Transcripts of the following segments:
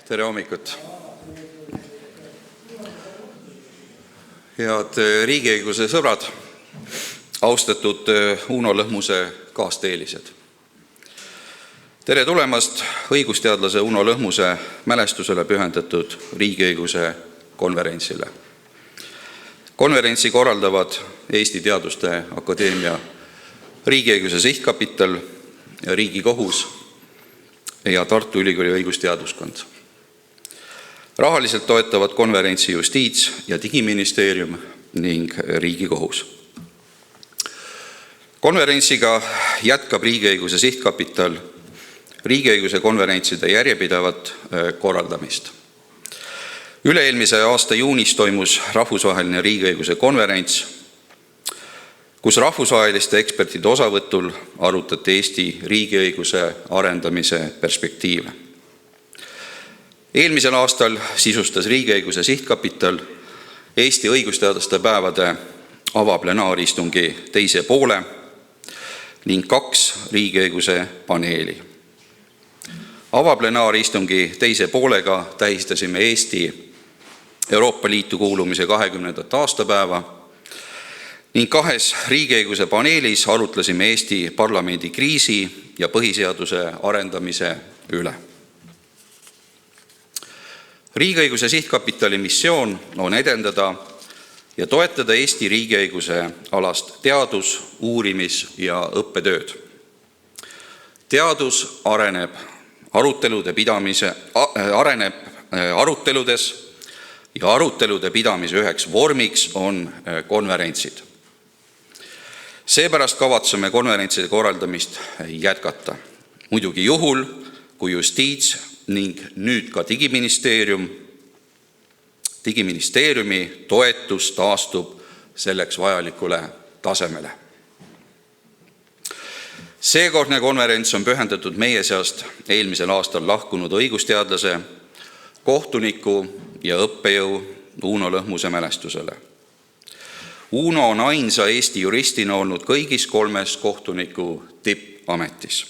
Tere hommikut! Head riigiõiguse sõbrad, austatud Uno Lõhmuse kaasteelised. Tere tulemast õigusteadlase Uno Lõhmuse mälestusele pühendatud riigiõiguse konverentsile. Konverentsi korraldavad Eesti Teaduste Akadeemia riigiõiguse sihtkapital, Riigikohus ja Tartu Ülikooli õigusteaduskond. Rahaliselt toetavad konverentsi Justiits- ja Digiministeerium ning Riigikohus. Konverentsiga jätkab riigiõiguse sihtkapital riigiõiguse konverentside järjepidevat korraldamist. Üle-eelmise aasta juunis toimus rahvusvaheline riigiõiguse konverents, kus rahvusvaheliste ekspertide osavõtul arutati Eesti riigiõiguse arendamise perspektiive. Eelmisel aastal sisustas riigiõiguse sihtkapital Eesti õigusteadlaste päevade avaplenaaristungi teise poole ning 2 riigiõiguse paneeli. Avaplenaaristungi teise poolega tähistasime Eesti Euroopa Liitu kuulumise 20. aastapäeva ning 2 riigiõiguse paneelis arutlesime Eesti parlamendi kriisi ja põhiseaduse arendamise üle. Riigiõiguse sihtkapitali missioon on edendada ja toetada Eesti riigiõiguse alast teadus-, uurimis- ja õppetööd. Teadus areneb aruteludes ja arutelude pidamise üheks vormiks on konverentsid. Seepärast kavatseme konverentside korraldamist jätkata. Muidugi juhul, kui Justiits- ning nüüd ka Digiministeeriumi toetus taastub selleks vajalikule tasemele. Seekordne konverents on pühendatud meie seast eelmisel aastal lahkunud õigusteadlase, kohtuniku ja õppejõu Uno Lõhmuse mälestusele. Uno on ainsa Eesti juristina olnud kõigis 3 kohtuniku tippametis.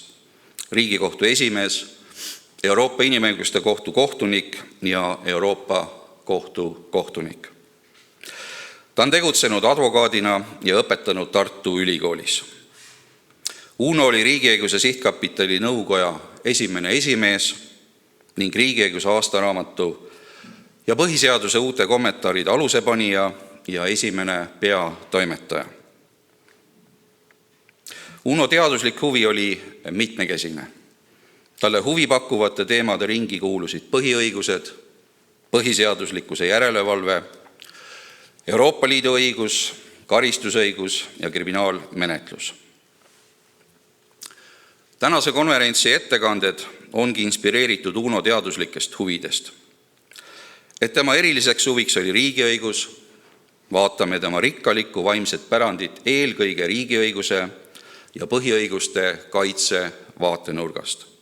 Riigikohtu esimees, Euroopa Inimõiguste Kohtu kohtunik ja Euroopa Kohtu kohtunik. Ta on tegutsenud advokaadina ja õpetanud Tartu Ülikoolis. Uno oli riigiõiguse sihtkapitali nõukoja esimene esimees ning riigiõiguse aastaraamatu ja põhiseaduse uute kommentaaride alusepanija ja esimene peatoimetaja. Uno teaduslik huvi oli mitmekesine. Talle huvipakkuvate teemade ringi kuulusid põhiõigused, põhiseaduslikkuse järelevalve, Euroopa Liidu õigus, karistusõigus ja kriminaalmenetlus. Tänase konverentsi ettekanded ongi inspireeritud Uno teaduslikest huvidest. Et tema eriliseks huviks oli riigiõigus, vaatame tema rikkalikku vaimset pärandit eelkõige riigiõiguse ja põhiõiguste kaitse vaatenurgast.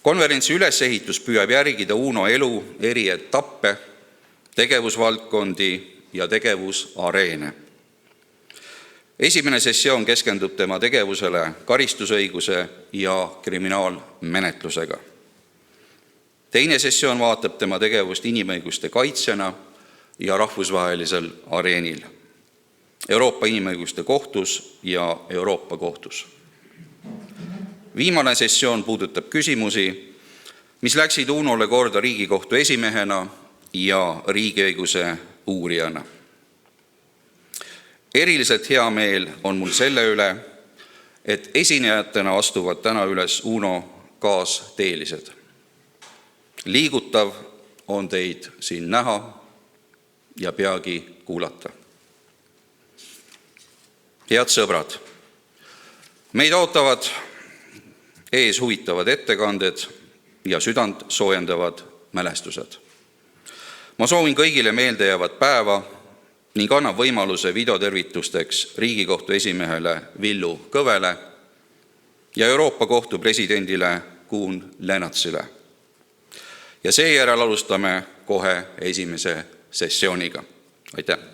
Konverentsi ülesehitus püüab järgida Uno elu eri etappe, tegevusvaldkondi ja tegevusareene. Esimene sessioon keskendub tema tegevusele karistusõiguse ja kriminaalmenetlusega. Teine sessioon vaatab tema tegevust inimõiguste kaitsjana ja rahvusvahelisel areenil, Euroopa Inimõiguste Kohtus ja Euroopa Kohtus. Viimane sessioon puudutab küsimusi, mis läksid Unole korda Riigikohtu esimehena ja riigiõiguse uurijana. Eriliselt hea meel on mul selle üle, et esinejatena astuvad täna üles Uno kaasteelised. Liigutav on teid siin näha ja peagi kuulata. Head sõbrad, meid ootavad ees huvitavad ettekanded ja südant soojendavad mälestused. Ma soovin kõigile meeldejäävat päeva ning annan võimaluse videotervitusteks Riigikohtu esimehele Villu Kõvele ja Euroopa Kohtu presidendile Kuhn Lenartsile. Ja seejärel alustame kohe esimese sessiooniga. Aitäh!